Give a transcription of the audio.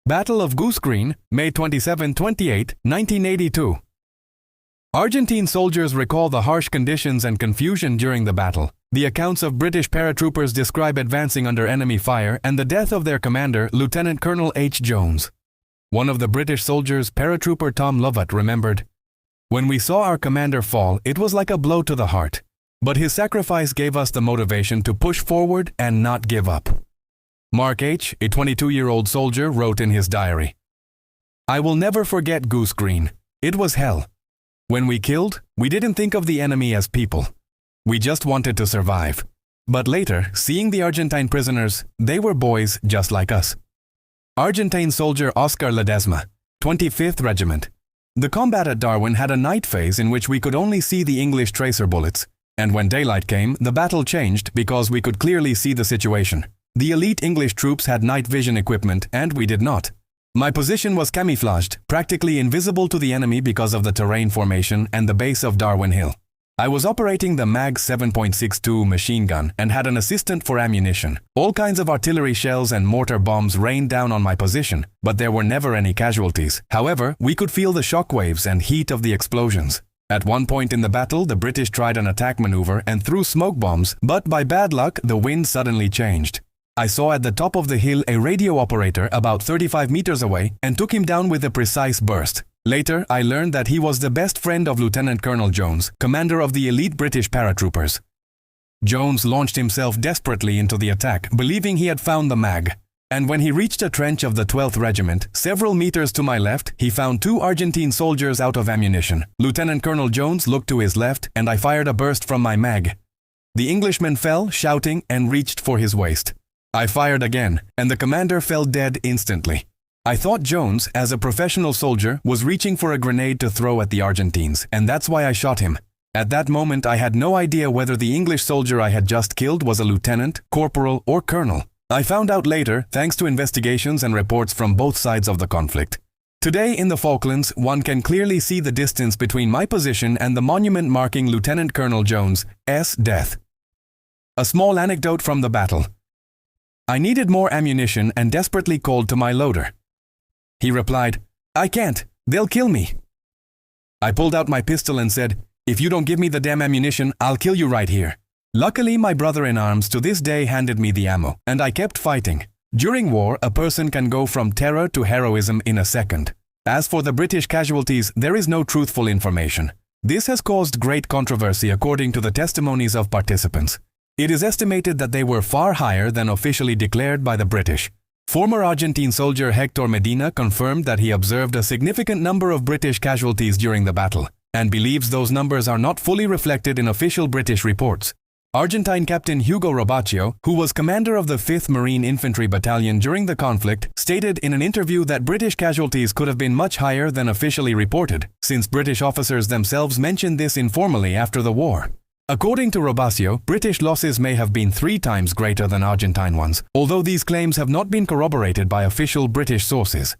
Battle of Goose Green, May 27-28, 1982. Argentine soldiers recall the harsh conditions and confusion during the battle. The accounts of British paratroopers describe advancing under enemy fire and the death of their commander, Lieutenant Colonel H. Jones. One of the British soldiers, paratrooper Tom Lovett, remembered, "When we saw our commander fall, it was like a blow to the heart. But his sacrifice gave us the motivation to push forward and not give up." Mark H., a 22-year-old soldier, wrote in his diary, "I will never forget Goose Green. It was hell. When we killed, we didn't think of the enemy as people. We just wanted to survive. But later, seeing the Argentine prisoners, they were boys just like us." Argentine soldier Oscar Ledesma, 25th Regiment. "The combat at Darwin had a night phase in which we could only see the English tracer bullets, and when daylight came, the battle changed because we could clearly see the situation. The elite English troops had night vision equipment and we did not. My position was camouflaged, practically invisible to the enemy because of the terrain formation and the base of Darwin Hill. I was operating the Mag 7.62 machine gun and had an assistant for ammunition. All kinds of artillery shells and mortar bombs rained down on my position, but there were never any casualties. However, we could feel the shockwaves and heat of the explosions. At one point in the battle, the British tried an attack maneuver and threw smoke bombs, but by bad luck, the wind suddenly changed. I saw at the top of the hill a radio operator about 35 meters away and took him down with a precise burst. Later, I learned that he was the best friend of Lieutenant Colonel Jones, commander of the elite British paratroopers. Jones launched himself desperately into the attack, believing he had found the mag. And when he reached a trench of the 12th Regiment, several meters to my left, he found 2 Argentine soldiers out of ammunition. Lieutenant Colonel Jones looked to his left, and I fired a burst from my mag. The Englishman fell, shouting, and reached for his waist. I fired again, and the commander fell dead instantly. I thought Jones, as a professional soldier, was reaching for a grenade to throw at the Argentines, and that's why I shot him. At that moment, I had no idea whether the English soldier I had just killed was a lieutenant, corporal, or colonel. I found out later, thanks to investigations and reports from both sides of the conflict. Today in the Falklands, one can clearly see the distance between my position and the monument marking Lieutenant Colonel Jones' death. A small anecdote from the battle. I needed more ammunition and desperately called to my loader. He replied, "I can't, they'll kill me." I pulled out my pistol and said, "If you don't give me the damn ammunition, I'll kill you right here." Luckily, my brother-in-arms to this day handed me the ammo, and I kept fighting. During war, a person can go from terror to heroism in a second. As for the British casualties, there is no truthful information. This has caused great controversy according to the testimonies of participants. It is estimated that they were far higher than officially declared by the British. Former Argentine soldier Hector Medina confirmed that he observed a significant number of British casualties during the battle, and believes those numbers are not fully reflected in official British reports. Argentine Captain Hugo Roberto, who was commander of the 5th Marine Infantry Battalion during the conflict, stated in an interview that British casualties could have been much higher than officially reported, since British officers themselves mentioned this informally after the war. According to Roberto, British losses may have been 3 times greater than Argentine ones, although these claims have not been corroborated by official British sources.